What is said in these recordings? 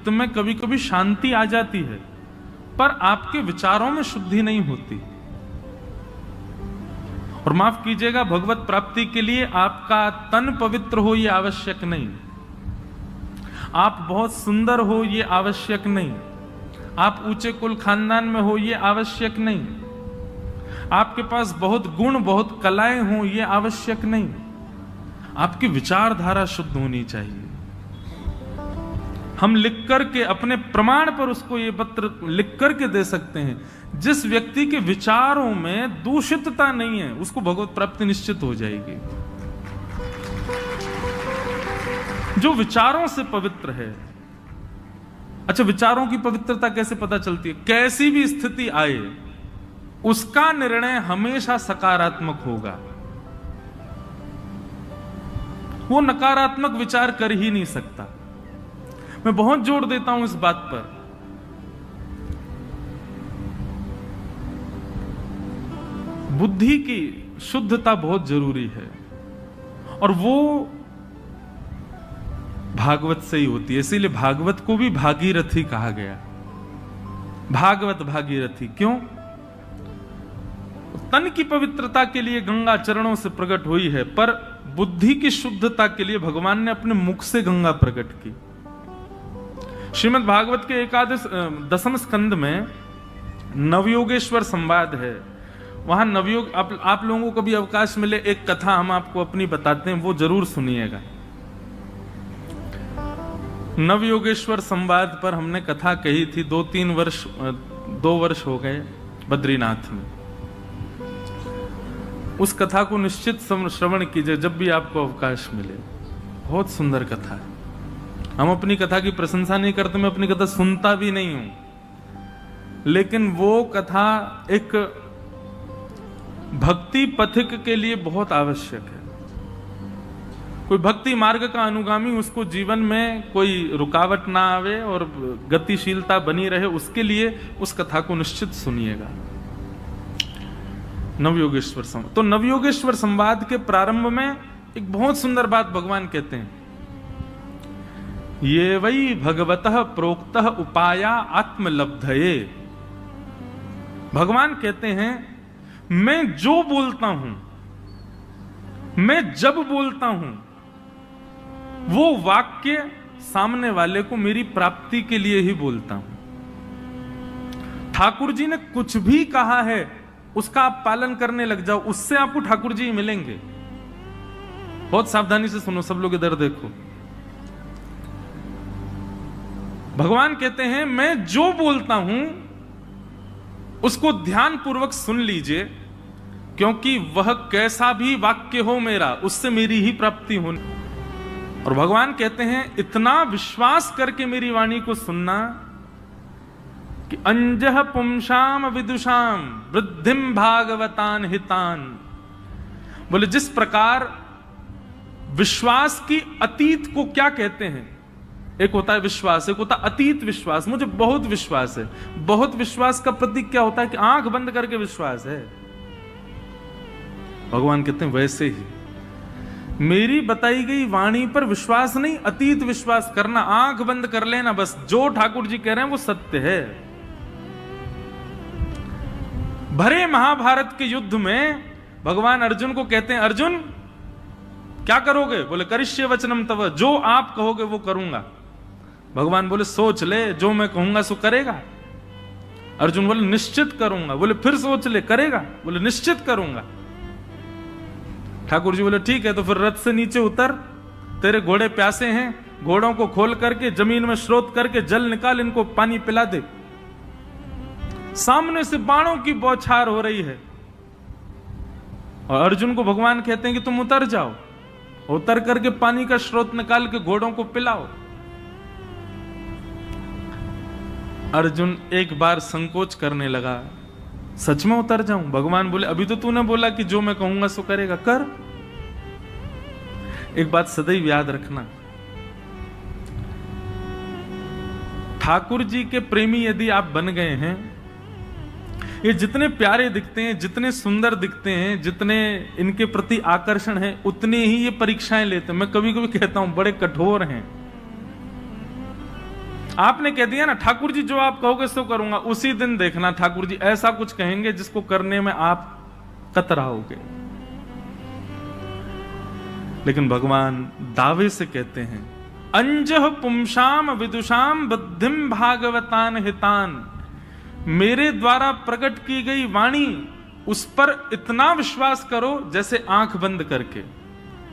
चित्त में कभी कभी शांति आ जाती है, पर आपके विचारों में शुद्धि नहीं होती। और माफ कीजिएगा, भगवत प्राप्ति के लिए आपका तन पवित्र हो ये आवश्यक नहीं, आप बहुत सुंदर हो ये आवश्यक नहीं, आप ऊंचे कुल खानदान में हो ये आवश्यक नहीं, आपके पास बहुत गुण बहुत कलाएं हो ये आवश्यक नहीं, आपकी विचारधारा शुद्ध होनी चाहिए। हम लिख करके अपने प्रमाण पर उसको ये पत्र लिख करके दे सकते हैं, जिस व्यक्ति के विचारों में दूषितता नहीं है उसको भगवत प्राप्ति निश्चित हो जाएगी। जो विचारों से पवित्र है। अच्छा, विचारों की पवित्रता कैसे पता चलती है? कैसी भी स्थिति आए उसका निर्णय हमेशा सकारात्मक होगा, वो नकारात्मक विचार कर ही नहीं सकता। मैं बहुत जोर देता हूं इस बात पर। बुद्धि की शुद्धता बहुत जरूरी है और वो भागवत से ही होती है। इसीलिए भागवत को भी भागीरथी कहा गया। भागवत भागीरथी क्यों? तन की पवित्रता के लिए गंगा चरणों से प्रकट हुई है, पर बुद्धि की शुद्धता के लिए भगवान ने अपने मुख से गंगा प्रकट की। श्रीमद् भागवत के दसम स्कंद में नवयोगेश्वर संवाद है। वहां नवयोग, आप लोगों को भी अवकाश मिले, एक कथा हम आपको अपनी बताते हैं, वो जरूर सुनिएगा। नवयोगेश्वर संवाद पर हमने कथा कही थी, 2 वर्ष हो गए बद्रीनाथ में। उस कथा को निश्चित श्रवण कीजिए जब भी आपको अवकाश मिले। बहुत सुंदर कथा है। हम अपनी कथा की प्रशंसा नहीं करते, मैं अपनी कथा सुनता भी नहीं हूं, लेकिन वो कथा एक भक्ति पथिक के लिए बहुत आवश्यक है। कोई भक्ति मार्ग का अनुगामी, उसको जीवन में कोई रुकावट ना आवे और गतिशीलता बनी रहे, उसके लिए उस कथा को निश्चित सुनिएगा। नवयोगेश्वर संवाद। तो नवयोगेश्वर संवाद के प्रारंभ में एक बहुत सुंदर बात भगवान कहते हैं, ये वही भगवतः प्रोक्तः उपाया आत्मलब्धये। भगवान कहते हैं, मैं जो बोलता हूं, मैं जब बोलता हूं, वो वाक्य सामने वाले को मेरी प्राप्ति के लिए ही बोलता हूं। ठाकुर जी ने कुछ भी कहा है उसका आप पालन करने लग जाओ, उससे आपको ठाकुर जी मिलेंगे। बहुत सावधानी से सुनो, सब लोग इधर देखो। भगवान कहते हैं, मैं जो बोलता हूं उसको ध्यान पूर्वक सुन लीजिए, क्योंकि वह कैसा भी वाक्य हो मेरा, उससे मेरी ही प्राप्ति होनी। और भगवान कहते हैं, इतना विश्वास करके मेरी वाणी को सुनना कि अंजह पुंसाम विदुषाम वृद्धिम भागवतान हितान। बोले, जिस प्रकार विश्वास की अतीत को क्या कहते हैं? एक होता है विश्वास, एक होता है अतीत विश्वास। मुझे बहुत विश्वास है। बहुत विश्वास का प्रतीक क्या होता है? कि आंख बंद करके विश्वास है। भगवान कहते हैं, वैसे ही मेरी बताई गई वाणी पर विश्वास नहीं, अतीत विश्वास करना। आंख बंद कर लेना, बस जो ठाकुर जी कह रहे हैं वो सत्य है। भरे महाभारत के युद्ध में भगवान अर्जुन को कहते हैं, अर्जुन क्या करोगे? बोले, करिष्ये वचनम तव, जो आप कहोगे वो करूंगा। भगवान बोले, सोच ले, जो मैं कहूंगा सो करेगा? अर्जुन बोले, निश्चित करूंगा। बोले, फिर सोच ले, करेगा? बोले, निश्चित करूंगा। ठाकुर जी बोले, ठीक है, तो फिर रथ से नीचे उतर, तेरे घोड़े प्यासे हैं, घोड़ों को खोल करके जमीन में स्रोत करके जल निकाल, इनको पानी पिला दे। सामने से बाणों की बौछार हो रही है और अर्जुन को भगवान कहते हैं कि तुम उतर जाओ, उतर करके पानी का स्रोत निकाल के घोड़ों को पिलाओ। अर्जुन एक बार संकोच करने लगा, सच में उतर जाऊं? भगवान बोले, अभी तो तूने बोला कि जो मैं कहूंगा सो करेगा, कर। एक बात सदैव याद रखना, ठाकुर जी के प्रेमी यदि आप बन गए हैं, ये जितने प्यारे दिखते हैं, जितने सुंदर दिखते हैं, जितने इनके प्रति आकर्षण है, उतने ही ये परीक्षाएं लेते हैं। मैं कभी कभी कहता हूं बड़े कठोर हैं। आपने कह दिया ना ठाकुर जी जो आप कहोगे सो करूंगा, उसी दिन देखना ठाकुर जी ऐसा कुछ कहेंगे जिसको करने में आप कतराओगे। लेकिन भगवान दावे से कहते हैं, अंजह पुंसाम विदुषाम बुद्धिम भागवतान हितान, मेरे द्वारा प्रकट की गई वाणी उस पर इतना विश्वास करो जैसे आंख बंद करके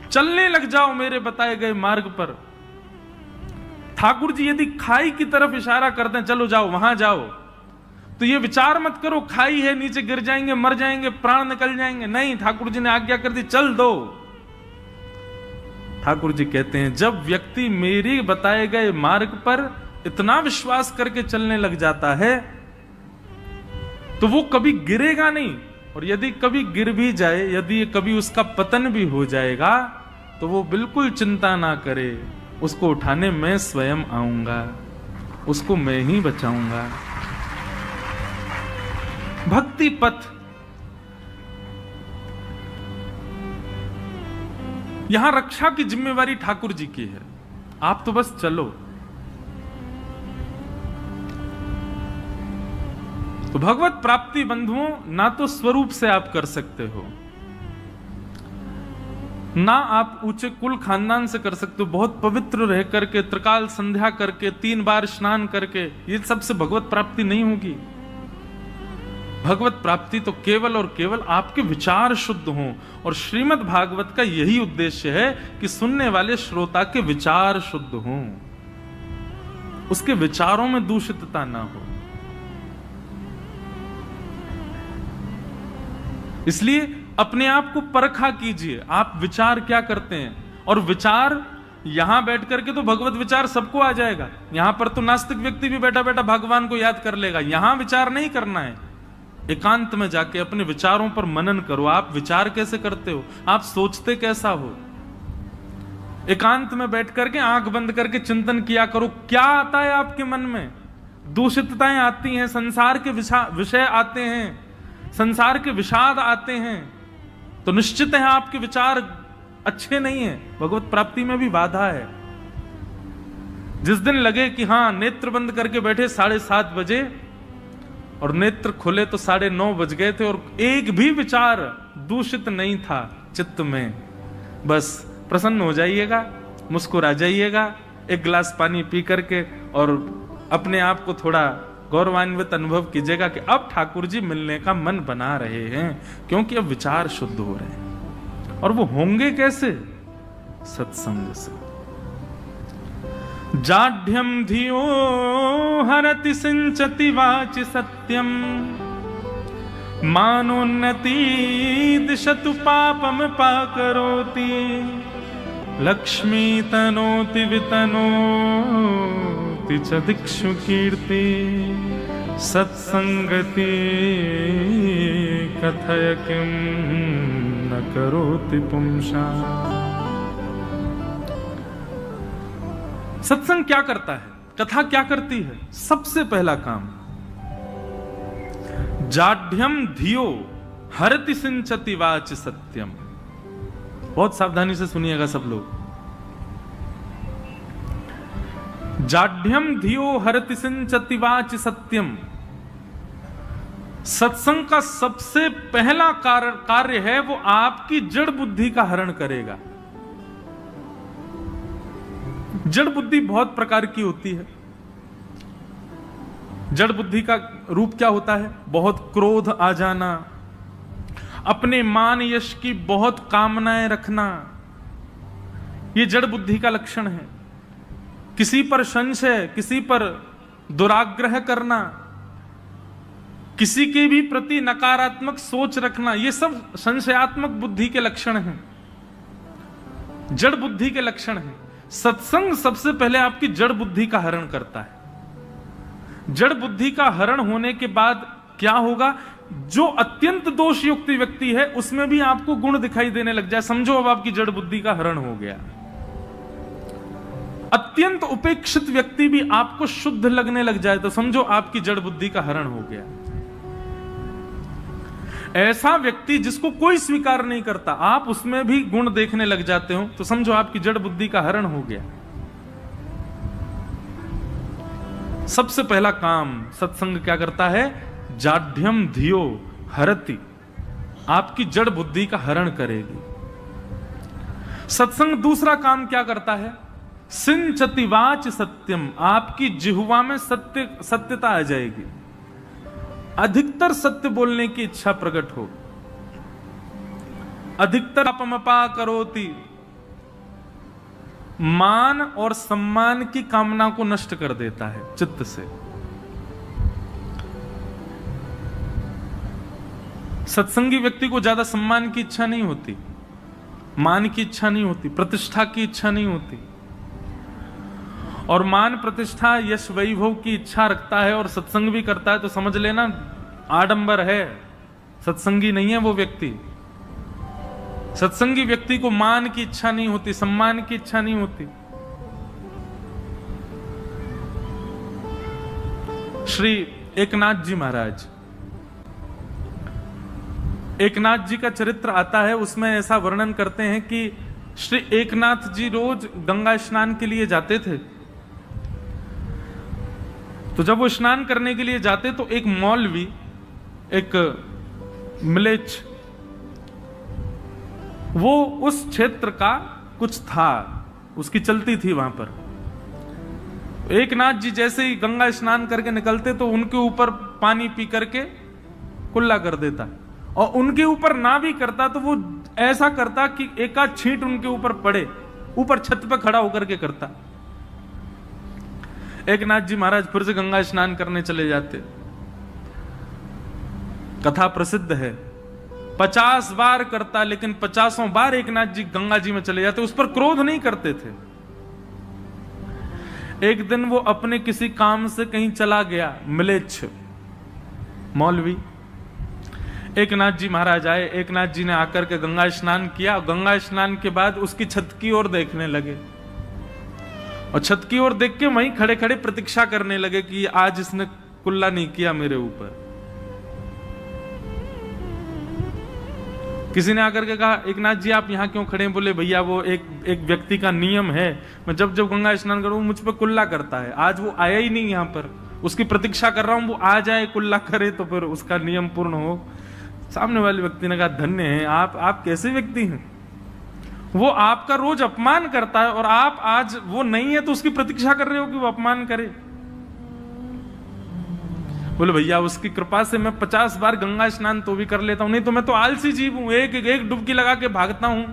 चलने लग जाओ मेरे बताए गए मार्ग पर। ठाकुर जी यदि खाई की तरफ इशारा करते हैं, चलो जाओ वहां जाओ, तो ये विचार मत करो खाई है नीचे गिर जाएंगे, मर जाएंगे, प्राण निकल जाएंगे। नहीं, ठाकुर जी ने आज्ञा कर दी, चल दो। ठाकुर जी कहते हैं जब व्यक्ति मेरे बताए गए मार्ग पर इतना विश्वास करके चलने लग जाता है तो वो कभी गिरेगा नहीं, और यदि कभी गिर भी जाए, यदि कभी उसका पतन भी हो जाएगा तो वो बिल्कुल चिंता ना करे, उसको उठाने मैं स्वयं आऊंगा, उसको मैं ही बचाऊंगा। भक्ति पथ, यहां रक्षा की जिम्मेवारी ठाकुर जी की है, आप तो बस चलो। तो भगवत प्राप्ति बंधुओं ना तो स्वरूप से आप कर सकते हो, ना आप ऊंचे कुल खानदान से कर सकते हो, बहुत पवित्र रह करके, त्रिकाल संध्या करके, 3 बार स्नान करके, ये सबसे भगवत प्राप्ति नहीं होगी। भगवत प्राप्ति तो केवल और केवल आपके विचार शुद्ध हों, और श्रीमद् भागवत का यही उद्देश्य है कि सुनने वाले श्रोता के विचार शुद्ध हों, उसके विचारों में दूषितता ना हो। इसलिए अपने आप को परखा कीजिए, आप विचार क्या करते हैं। और विचार यहां बैठ करके तो भगवत विचार सबको आ जाएगा, यहां पर तो नास्तिक व्यक्ति भी बैठा बैठा भगवान को याद कर लेगा। यहां विचार नहीं करना है, एकांत में जाके अपने विचारों पर मनन करो। आप विचार कैसे करते हो, आप सोचते कैसा हो, एकांत में बैठ करके आंख बंद करके चिंतन किया करो। क्या आता है आपके मन में, दूषितताएं आती हैं, संसार के विषय आते हैं, संसार के विषाद आते हैं, तो निश्चित है आपके विचार अच्छे नहीं है, भगवत प्राप्ति में भी बाधा है। जिस दिन लगे कि हां नेत्र बंद करके बैठे 7:30 बजे और नेत्र खुले तो 9:30 बज गए थे और एक भी विचार दूषित नहीं था चित्त में, बस प्रसन्न हो जाइएगा, मुस्कुरा जाइएगा, एक गिलास पानी पी करके और अपने आप को थोड़ा गौरवान्वित अनुभव कीजिएगा कि अब ठाकुर जी मिलने का मन बना रहे हैं, क्योंकि अब विचार शुद्ध हो रहे हैं। और वो होंगे कैसे, सत्संग से। जाढ्यम धियो हरति सिंचति वाचि सत्यम, मानोन्नति दिशतु पापम पाकरोति, लक्ष्मी तनोति वितनो च दिक्षु कीर्ति, सत्संगति कथय किम न करोति पुंसा। सत्संग क्या करता है, कथा क्या करती है? सबसे पहला काम, जाढ्यम धियो हरति सिंचति वाच सत्यम। बहुत सावधानी से सुनिएगा सब लोग। जाढ्यम धियो हरति सिंचति वाच सत्यम, सत्संग का सबसे पहला कार्य है वो आपकी जड़ बुद्धि का हरण करेगा। जड़ बुद्धि बहुत प्रकार की होती है। जड़ बुद्धि का रूप क्या होता है? बहुत क्रोध आ जाना, अपने मान यश की बहुत कामनाएं रखना, ये जड़ बुद्धि का लक्षण है। किसी पर संशय, किसी पर दुराग्रह करना, किसी के भी प्रति नकारात्मक सोच रखना, ये सब संशयात्मक बुद्धि के लक्षण हैं, जड़ बुद्धि के लक्षण हैं। सत्संग सबसे पहले आपकी जड़ बुद्धि का हरण करता है। जड़ बुद्धि का हरण होने के बाद क्या होगा? जो अत्यंत दोषयुक्त व्यक्ति है उसमें भी आपको गुण दिखाई देने लग जाए, समझो अब आपकी जड़ बुद्धि का हरण हो गया। अत्यंत उपेक्षित व्यक्ति भी आपको शुद्ध लगने लग जाए तो समझो आपकी जड़ बुद्धि का हरण हो गया। ऐसा व्यक्ति जिसको कोई स्वीकार नहीं करता, आप उसमें भी गुण देखने लग जाते हो तो समझो आपकी जड़ बुद्धि का हरण हो गया। सबसे पहला काम सत्संग क्या करता है? जाढ्यम धियो हरति, आपकी जड़ बुद्धि का हरण करेगी। सत्संग दूसरा काम क्या करता है? सिंचति वाच सत्यम, आपकी जिह्वा में सत्यता आ जाएगी, अधिकतर सत्य बोलने की इच्छा प्रकट हो। अधिकतर अपमपा करोति, मान और सम्मान की कामना को नष्ट कर देता है चित्त से। सत्संगी व्यक्ति को ज्यादा सम्मान की इच्छा नहीं होती, मान की इच्छा नहीं होती, प्रतिष्ठा की इच्छा नहीं होती। और मान प्रतिष्ठा यश वैभव की इच्छा रखता है और सत्संग भी करता है तो समझ लेना आडंबर है, सत्संगी नहीं है वो व्यक्ति। सत्संगी व्यक्ति को मान की इच्छा नहीं होती, सम्मान की इच्छा नहीं होती। श्री एकनाथ जी महाराज, एकनाथ जी का चरित्र आता है, उसमें ऐसा वर्णन करते हैं कि श्री एकनाथ जी रोज गंगा स्नान के लिए जाते थे। तो जब वो स्नान करने के लिए जाते तो एक मौलवी, एक मिलेच्छ, वो उस क्षेत्र का कुछ था, उसकी चलती थी वहां पर। एकनाथ जी जैसे ही गंगा स्नान करके निकलते तो उनके ऊपर पानी पी करके कुल्ला कर देता, और उनके ऊपर ना भी करता तो वो ऐसा करता कि एक आध छींट उनके ऊपर पड़े, ऊपर छत पे खड़ा होकर के करता। एकनाथ जी महाराज फिर से गंगा स्नान करने चले जाते। कथा प्रसिद्ध है, 50 बार करता, लेकिन 50 बार एकनाथ जी गंगा जी में चले जाते, उस पर क्रोध नहीं करते थे। एक दिन वो अपने किसी काम से कहीं चला गया, मिलेच्छ मौलवी। एकनाथ जी महाराज आए, एकनाथ जी ने आकर के गंगा स्नान किया। गंगा स्नान के बाद उसकी छत की ओर देखने लगे, और छत की ओर देख के वहीं खड़े खड़े प्रतीक्षा करने लगे कि आज इसने कुल्ला नहीं किया मेरे ऊपर। किसी ने आकर के कहा, एकनाथ जी आप यहां क्यों खड़े हैं? बोले भैया वो एक व्यक्ति का नियम है, मैं जब जब गंगा स्नान करूं मुझ पर कुल्ला करता है, आज वो आया ही नहीं यहां पर, उसकी प्रतीक्षा कर रहा हूं, वो आ जाए कुल्ला करे तो फिर उसका नियम पूर्ण हो। सामने वाले व्यक्ति ने कहा, धन्य है आप कैसे व्यक्ति हैं? वो आपका रोज अपमान करता है और आप आज वो नहीं है तो उसकी प्रतीक्षा कर रहे हो कि वो अपमान करे। बोले भैया उसकी कृपा से मैं 50 बार गंगा स्नान तो भी कर लेता हूं, नहीं तो मैं तो आलसी जीव हूं, एक डुबकी लगा के भागता हूं।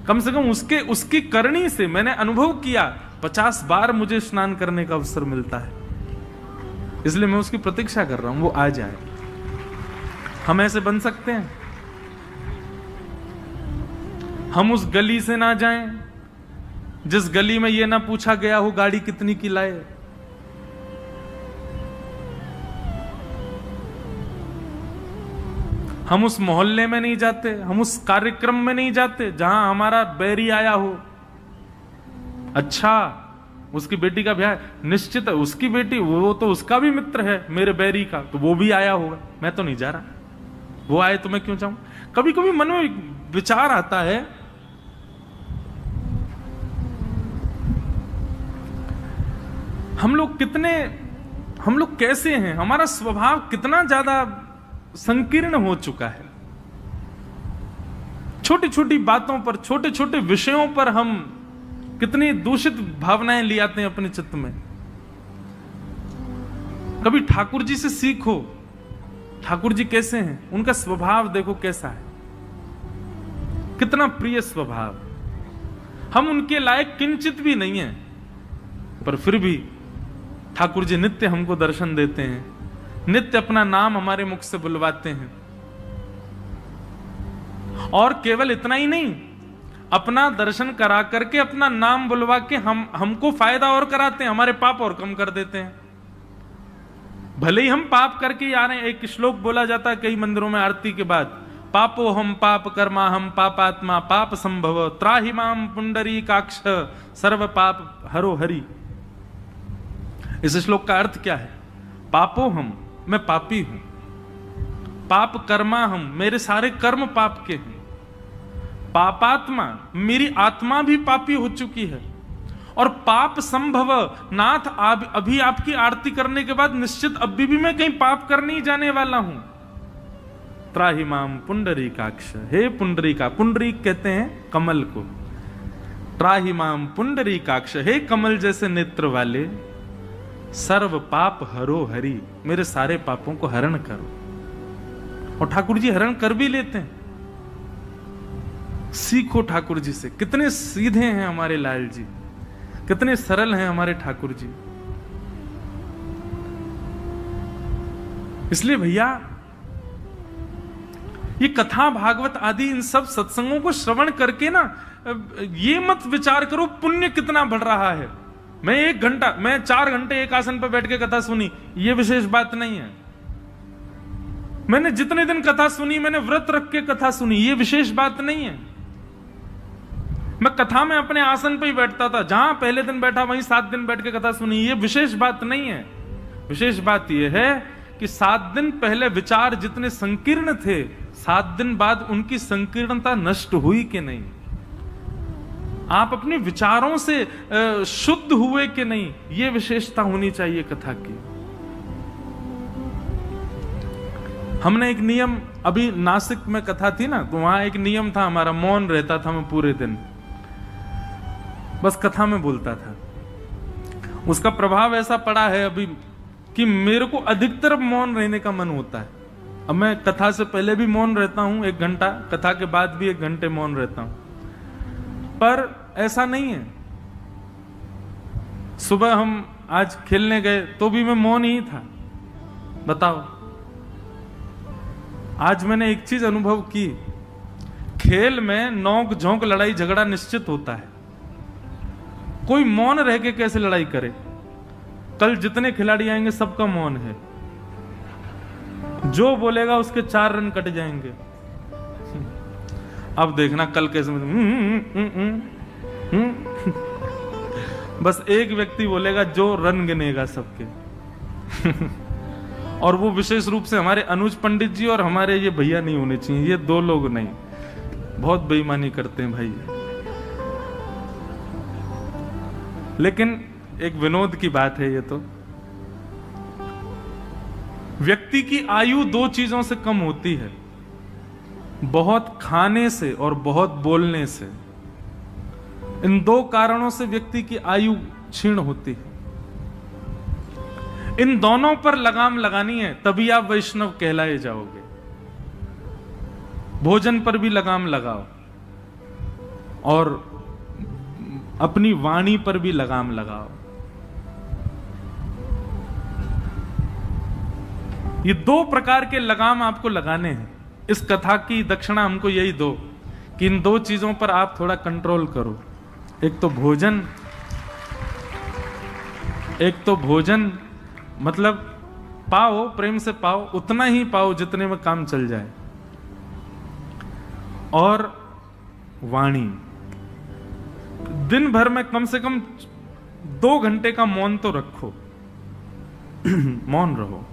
कम से कम उसकी करनी से मैंने अनुभव किया, 50 बार मुझे स्नान करने का अवसर मिलता है, इसलिए मैं उसकी प्रतीक्षा कर रहा हूं, वो आ जाए। हम ऐसे बन सकते हैं? हम उस गली से ना जाएं जिस गली में ये ना पूछा गया हो गाड़ी कितनी की लाए। हम उस मोहल्ले में नहीं जाते, हम उस कार्यक्रम में नहीं जाते जहां हमारा बैरी आया हो। अच्छा उसकी बेटी का ब्याह, निश्चित है उसकी बेटी, वो तो उसका भी मित्र है मेरे बैरी का, तो वो भी आया होगा, मैं तो नहीं जा रहा, वो आए तो मैं क्यों जाऊं। कभी कभी मन में विचार आता है, हम लोग कैसे हैं, हमारा स्वभाव कितना ज्यादा संकीर्ण हो चुका है। छोटी छोटी बातों पर, छोटे छोटे विषयों पर हम कितनी दूषित भावनाएं ले आते हैं अपने चित्त में। कभी ठाकुर जी से सीखो, ठाकुर जी कैसे हैं, उनका स्वभाव देखो कैसा है, कितना प्रिय स्वभाव। हम उनके लायक किंचित भी नहीं है, पर फिर भी ठाकुर जी नित्य हमको दर्शन देते हैं, नित्य अपना नाम हमारे मुख से बुलवाते हैं। और केवल इतना ही नहीं, अपना दर्शन करा करके अपना नाम बुलवा के हमको फायदा और कराते हैं, हमारे पाप और कम कर देते हैं। भले ही हम पाप करके आ रहे हैं, एक श्लोक बोला जाता है कई मंदिरों में आरती के बाद, पापो हम पाप कर्मा हम पापात्मा पाप संभव त्राहि माम पुंडरीकाक्ष सर्व पाप हरो हरि। इस श्लोक का अर्थ क्या है? पापो हम, मैं पापी हूं, पाप कर्मा हम, मेरे सारे कर्म पाप के हैं, पापात्मा, मेरी आत्मा भी पापी हो चुकी है, और पाप संभव नाथ, अभी आपकी आरती करने के बाद निश्चित अभी भी मैं कहीं पाप करने ही जाने वाला हूं। त्राहि माम पुंडरीकाक्ष, हे पुंडरीका, पुंडरीक कहते हैं कमल को, त्राहि माम पुंडरीकाक्ष, हे कमल जैसे नेत्र वाले, सर्व पाप हरो हरि, मेरे सारे पापों को हरण करो। और ठाकुर जी हरण कर भी लेते हैं। सीखो ठाकुर जी से, कितने सीधे हैं हमारे लाल जी, कितने सरल हैं हमारे ठाकुर जी। इसलिए भैया ये कथा भागवत आदि इन सब सत्संगों को श्रवण करके ना ये मत विचार करो पुण्य कितना बढ़ रहा है। मैं 4 घंटे एक आसन पर बैठ के कथा सुनी, ये विशेष बात नहीं है। मैंने जितने दिन कथा सुनी, मैंने व्रत रख के कथा सुनी, ये विशेष बात नहीं है। मैं कथा में अपने आसन पे ही बैठता था, जहां पहले दिन बैठा वहीं 7 दिन बैठ के कथा सुनी, ये विशेष बात नहीं है। विशेष बात यह है कि 7 दिन पहले विचार जितने संकीर्ण थे, 7 दिन बाद उनकी संकीर्णता नष्ट हुई कि नहीं, आप अपने विचारों से शुद्ध हुए कि नहीं, ये विशेषता होनी चाहिए कथा की। हमने एक नियम, अभी नासिक में कथा थी ना, तो वहां एक नियम था हमारा, मौन रहता था, मैं पूरे दिन बस कथा में बोलता था। उसका प्रभाव ऐसा पड़ा है अभी कि मेरे को अधिकतर मौन रहने का मन होता है। अब मैं कथा से पहले भी मौन रहता हूं 1 घंटा, कथा के बाद भी 1 घंटे मौन रहता हूं, पर ऐसा नहीं है। सुबह हम आज खेलने गए तो भी मैं मौन ही था। बताओ, आज मैंने एक चीज अनुभव की, खेल में नोक झोंक लड़ाई झगड़ा निश्चित होता है। कोई मौन रह के कैसे लड़ाई करे? कल जितने खिलाड़ी आएंगे सबका मौन है, जो बोलेगा उसके 4 रन कट जाएंगे। अब देखना कल कैसे बस एक व्यक्ति बोलेगा जो रन गिनेगा सबके और वो विशेष रूप से हमारे अनुज पंडित जी और हमारे ये भैया नहीं होने चाहिए, ये 2 लोग नहीं, बहुत बेईमानी करते हैं भाई। लेकिन एक विनोद की बात है ये तो, व्यक्ति की आयु 2 चीजों से कम होती है, बहुत खाने से और बहुत बोलने से। इन 2 कारणों से व्यक्ति की आयु क्षीण होती है। इन दोनों पर लगाम लगानी है, तभी आप वैष्णव कहलाए जाओगे। भोजन पर भी लगाम लगाओ और अपनी वाणी पर भी लगाम लगाओ। ये 2 प्रकार के लगाम आपको लगाने हैं। इस कथा की दक्षिणा हमको यही दो कि इन 2 चीजों पर आप थोड़ा कंट्रोल करो। एक तो भोजन मतलब पाओ, प्रेम से पाओ, उतना ही पाओ जितने में काम चल जाए। और वाणी, दिन भर में कम से कम 2 घंटे का मौन तो रखो मौन रहो।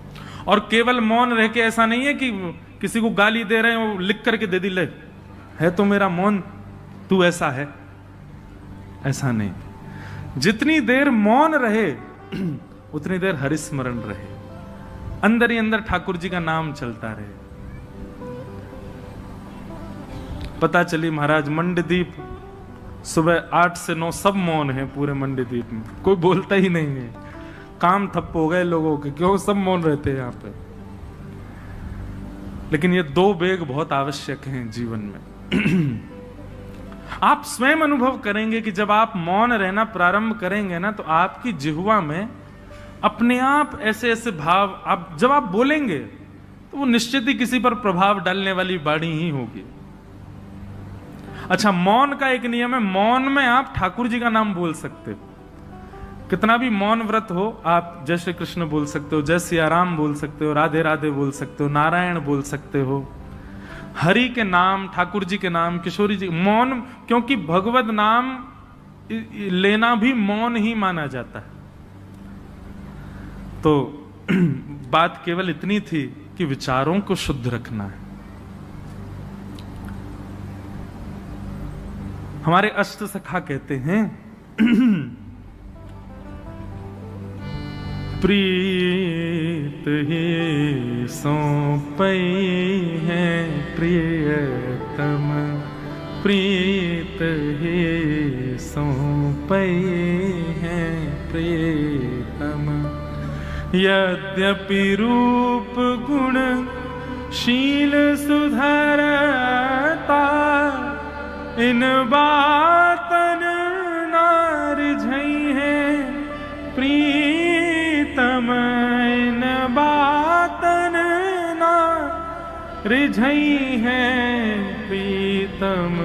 और केवल मौन रह के ऐसा नहीं है कि किसी को गाली दे रहे हो लिख करके दे दी, ले है तो मेरा मौन, तू ऐसा है, ऐसा नहीं। जितनी देर मौन रहे उतनी देर हरिस्मरण रहे, अंदर ही अंदर ठाकुर जी का नाम चलता रहे। पता चली महाराज मंडदीप सुबह 8 से 9 सब मौन है पूरे मंडदीप में, कोई बोलता ही नहीं है। काम ठप हो गए लोगों के, क्यों? सब मौन रहते हैं यहां पे। लेकिन ये 2 वेग बहुत आवश्यक हैं जीवन में। आप स्वयं अनुभव करेंगे कि जब आप मौन रहना प्रारंभ करेंगे ना, तो आपकी जिह्वा में अपने आप ऐसे ऐसे भाव, आप जब आप बोलेंगे तो वो निश्चित ही किसी पर प्रभाव डालने वाली वाणी ही होगी। अच्छा, मौन का एक नियम है, मौन में आप ठाकुर जी का नाम बोल सकते हो। कितना भी मौन व्रत हो, आप जय श्री कृष्ण बोल सकते हो, जय सिया राम बोल सकते हो, राधे राधे बोल सकते हो, नारायण बोल सकते हो, हरि के नाम, ठाकुर जी के नाम, किशोरी जी, मौन, क्योंकि भगवत नाम लेना भी मौन ही माना जाता है। तो बात केवल इतनी थी कि विचारों को शुद्ध रखना है। हमारे अष्ट सखा कहते हैं प्रीत ही सौंपई है प्रियतम, प्रीत ही सौंपई है प्रियतम। यद्यपि रूप गुण शील सुधरता, इन बातन ना रिझई है प्रीतम, इन बातन ना रिझई है प्रीतम,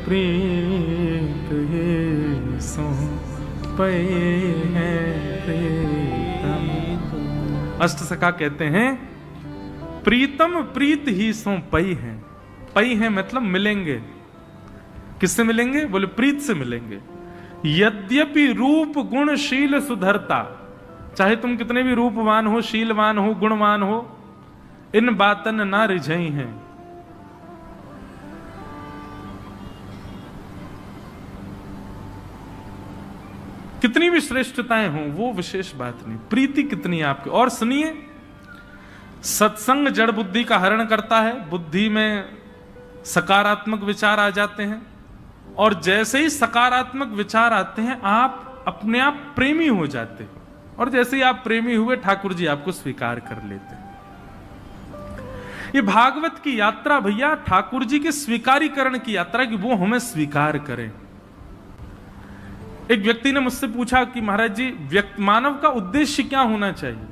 प्रीत ही सौंपई है प्रीतम। अष्ट सखा कहते हैं प्रीतम प्रीत ही सौंपई है। पई है मतलब मिलेंगे। किससे मिलेंगे? बोले प्रीत से मिलेंगे। यद्यपि रूप गुण शील सुधरता, चाहे तुम कितने भी रूपवान हो, शीलवान हो, गुणवान हो, इन बातन ना रिझई हैं। कितनी भी श्रेष्ठताएं हों, वो विशेष बात नहीं, प्रीति कितनी आपकी। और सुनिए, सत्संग जड़ बुद्धि का हरण करता है, बुद्धि में सकारात्मक विचार आ जाते हैं, और जैसे ही सकारात्मक विचार आते हैं आप अपने आप प्रेमी हो जाते हो, और जैसे ही आप प्रेमी हुए ठाकुर जी आपको स्वीकार कर लेते हैं। ये भागवत की यात्रा भैया ठाकुर जी के स्वीकारीकरण की यात्रा, कि वो हमें स्वीकार करें। एक व्यक्ति ने मुझसे पूछा कि महाराज जी मानव का उद्देश्य क्या होना चाहिए?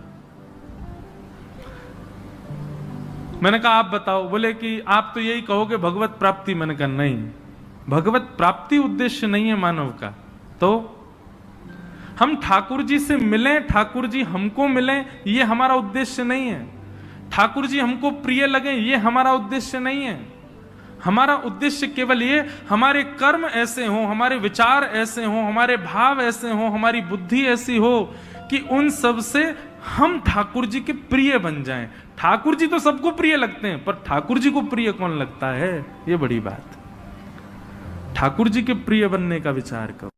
मैंने कहा आप बताओ। बोले कि आप तो यही कहोगे भगवत प्राप्ति। मैंने कहा नहीं, भगवत प्राप्ति उद्देश्य नहीं है मानव का। तो हम ठाकुर जी से मिलें, ठाकुर जी हमको मिलें, ये हमारा उद्देश्य नहीं है। ठाकुर जी हमको प्रिय लगे, ये हमारा उद्देश्य नहीं है। हमारा उद्देश्य केवल ये, हमारे कर्म ऐसे हों, हमारे विचार ऐसे हों, हमारे भाव ऐसे हों, हमारी बुद्धि ऐसी हो कि उन सब से हम ठाकुर जी के प्रिय बन जाएं। ठाकुर जी तो सबको प्रिय लगते हैं, पर ठाकुर जी को प्रिय कौन लगता है? ये बड़ी बात। ठाकुर जी के प्रिय बनने का विचार करो।